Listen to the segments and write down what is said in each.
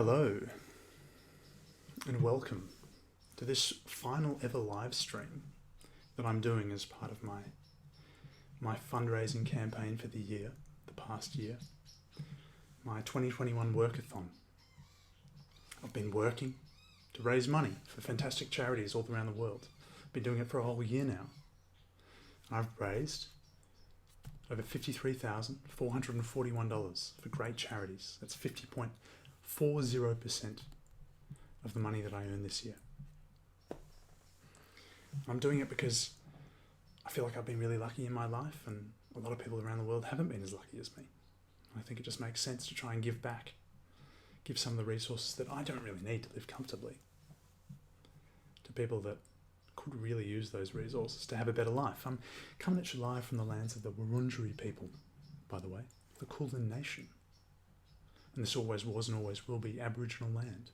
Hello and welcome to this final ever live stream that I'm doing as part of my fundraising campaign for the year, the past year, my 2021 workathon. I've been working to raise money for fantastic charities all around the world. I've been doing it for a whole year now. I've raised over $53,441 for great charities. That's 50.40% of the money that I earned this year. I'm doing it because I feel like I've been really lucky in my life, and a lot of people around the world haven't been as lucky as me. I think it just makes sense to try and give back, give some of the resources that I don't really need to live comfortably to people that could really use those resources to have a better life. I'm coming at you live from the lands of the Wurundjeri people, by the way, the Kulin Nation. And this always was and always will be Aboriginal land.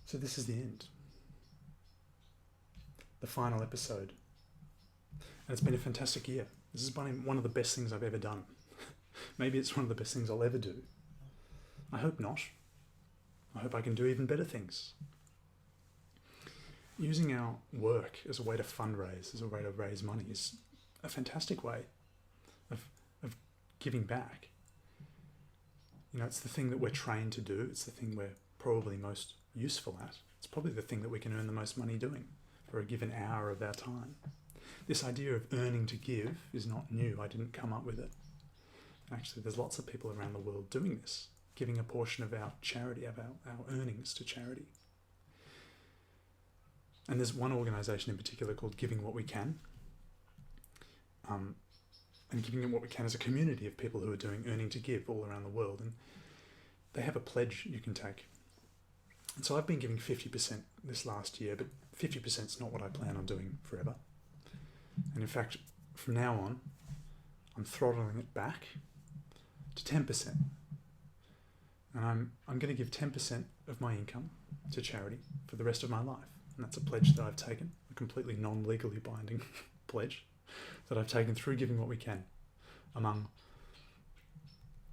So this is the end. The final episode. And it's been a fantastic year. This is one of the best things I've ever done. Maybe it's one of the best things I'll ever do. I hope not. I hope I can do even better things. Using our work as a way to fundraise, as a way to raise money, is a fantastic way of giving back. You know, it's the thing that we're trained to do. It's the thing we're probably most useful at. It's probably the thing that we can earn the most money doing for a given hour of our time. This idea of earning to give is not new. I didn't come up with it. Actually, there's lots of people around the world doing this, giving a portion of our charity, of our earnings to charity. And there's one organisation in particular called Giving What We Can. And Giving What We Can is a community of people who are doing earning to give all around the world. And they have a pledge you can take. And so I've been giving 50% this last year, but 50% is not what I plan on doing forever. And in fact, from now on, I'm throttling it back to 10%. And I'm going to give 10% of my income to charity for the rest of my life. And that's a pledge that I've taken, a completely non-legally binding pledge that I've taken through Giving What We Can, among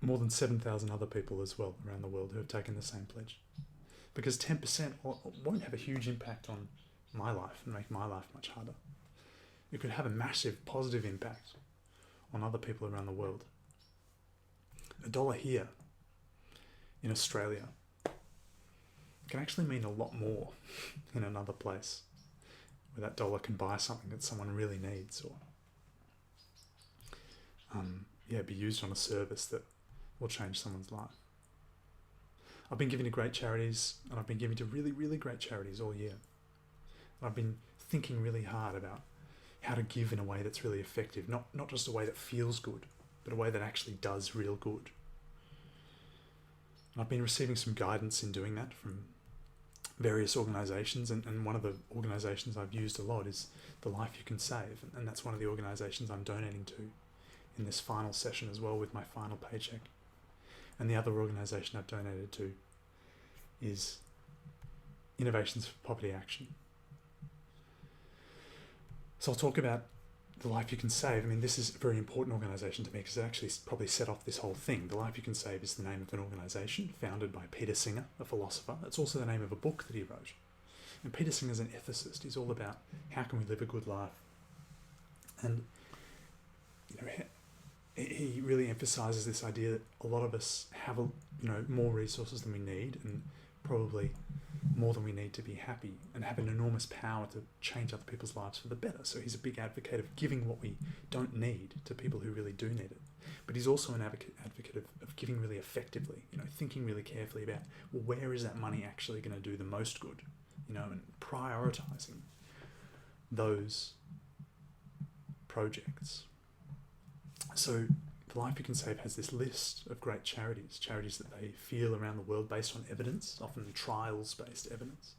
more than 7,000 other people as well around the world who have taken the same pledge. Because 10% won't have a huge impact on my life and make my life much harder. It could have a massive positive impact on other people around the world. $1 here in Australia can actually mean a lot more in another place, where that dollar can buy something that someone really needs, or be used on a service that will change someone's life. I've been giving to great charities, and I've been giving to really, really great charities all year. And I've been thinking really hard about how to give in a way that's really effective, not just a way that feels good, but a way that actually does real good. And I've been receiving some guidance in doing that from various organisations, and one of the organisations I've used a lot is The Life You Can Save, and that's one of the organisations I'm donating to in this final session as well with my final paycheck. And the other organisation I've donated to is Innovations for Poverty Action. So I'll talk about The Life You Can Save. I mean, this is a very important organisation to me because it actually probably set off this whole thing. The Life You Can Save is the name of an organisation founded by Peter Singer, a philosopher. It's also the name of a book that he wrote. And Peter Singer's an ethicist. He's all about how can we live a good life. And he really emphasises this idea that a lot of us have more resources than we need, and probably more than we need to be happy, and have an enormous power to change other people's lives for the better. So he's a big advocate of giving what we don't need to people who really do need it. But he's also an advocate of giving really effectively, thinking really carefully about, well, where is that money actually going to do the most good, and prioritising those projects. So The Life You Can Save has this list of great charities that they feel around the world based on evidence, often trials-based evidence,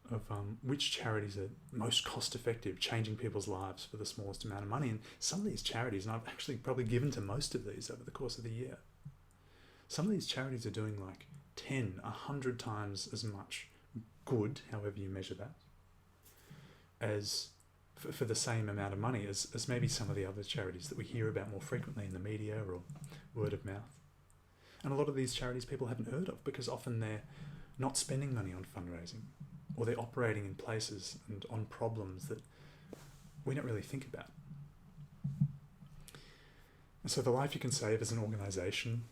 of which charities are most cost-effective, changing people's lives for the smallest amount of money. And some of these charities, and I've actually probably given to most of these over the course of the year, some of these charities are doing like 10, 100 times as much good, however you measure that, as for the same amount of money as maybe some of the other charities that we hear about more frequently in the media or word of mouth. And a lot of these charities people haven't heard of because often they're not spending money on fundraising, or they're operating in places and on problems that we don't really think about. And so the Life You Can Save as an organisation,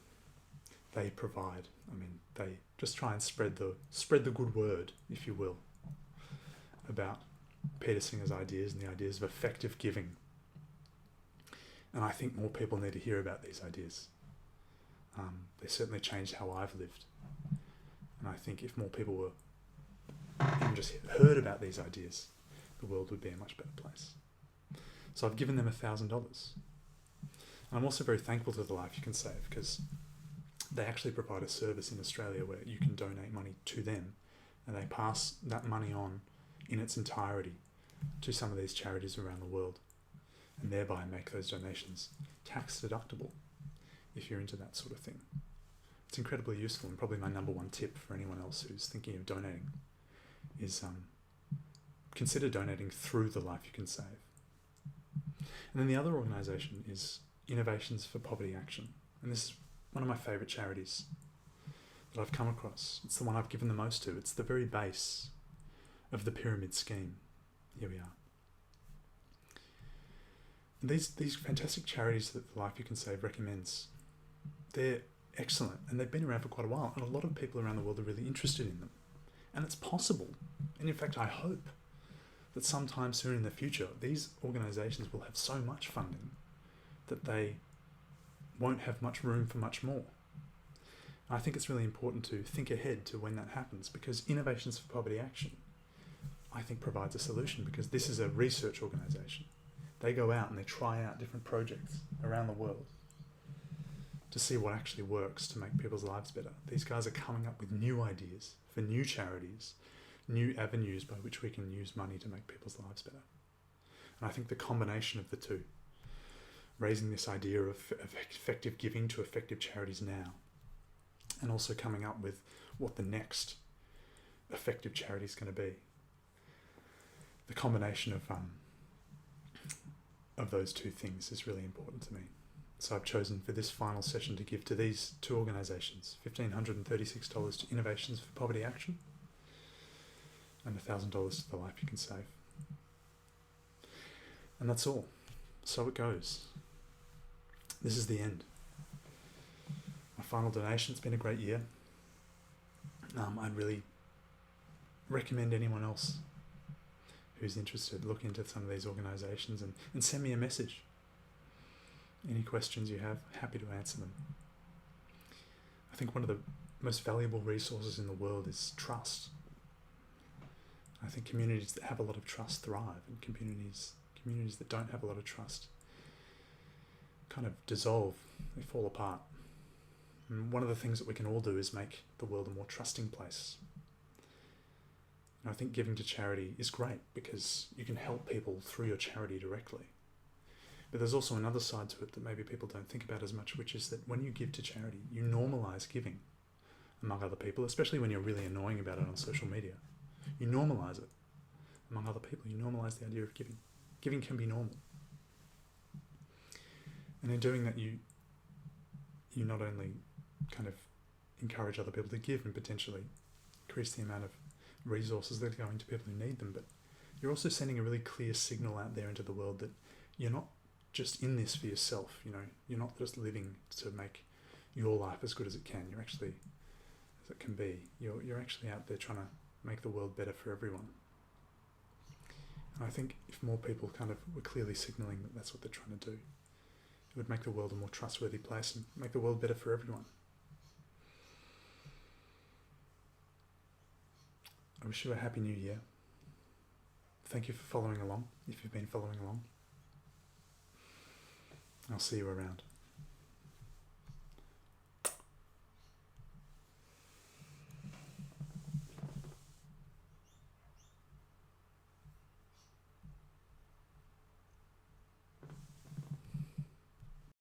they provide. I mean, they just try and spread the good word, if you will, about Peter Singer's ideas and the ideas of effective giving. And I think more people need to hear about these ideas. They certainly changed how I've lived. And I think if more people were even just heard about these ideas, the world would be a much better place. So I've given them $1,000. And I'm also very thankful to the Life You Can Save because they actually provide a service in Australia where you can donate money to them and they pass that money on in its entirety to some of these charities around the world and thereby make those donations tax deductible if you're into that sort of thing. It's incredibly useful, and probably my number one tip for anyone else who's thinking of donating is consider donating through the Life You Can Save. And then the other organisation is Innovations for Poverty Action, and this is one of my favourite charities that I've come across. It's the one I've given the most to. It's the very base of the pyramid scheme. Here we are. And these fantastic charities that the Life You Can Save recommends, they're excellent and they've been around for quite a while, and a lot of people around the world are really interested in them. And it's possible, and in fact I hope, that sometime soon in the future these organisations will have so much funding that they won't have much room for much more. And I think it's really important to think ahead to when that happens, because Innovations for Poverty Action, I think, provides a solution, because this is a research organisation. They go out and they try out different projects around the world to see what actually works to make people's lives better. These guys are coming up with new ideas for new charities, new avenues by which we can use money to make people's lives better. And I think the combination of the two, raising this idea of effective giving to effective charities now, and also coming up with what the next effective charity is going to be, the combination of those two things is really important to me. So I've chosen for this final session to give to these two organisations $1,536 to Innovations for Poverty Action and $1,000 to the Life You Can Save. And that's all. So it goes. This is the end. My final donation. It's been a great year. I'd really recommend anyone else who's interested look into some of these organisations and send me a message. Any questions you have, happy to answer them. I think one of the most valuable resources in the world is trust. I think communities that have a lot of trust thrive, and communities that don't have a lot of trust kind of dissolve, they fall apart. And one of the things that we can all do is make the world a more trusting place. And I think giving to charity is great because you can help people through your charity directly. But there's also another side to it that maybe people don't think about as much, which is that when you give to charity, you normalise giving among other people, especially when you're really annoying about it on social media. You normalise it among other people. You normalise the idea of giving. Giving can be normal. And in doing that, you not only kind of encourage other people to give and potentially increase the amount of resources that are going to people who need them, but you're also sending a really clear signal out there into the world that you're not just in this for yourself. You're not just living to make your life as good as it can. You're actually, as it can be, you're actually out there trying to make the world better for everyone. And I think if more people kind of were clearly signalling that that's what they're trying to do, it would make the world a more trustworthy place and make the world better for everyone. I wish you a happy new year. Thank you for following along, if you've been following along. I'll see you around.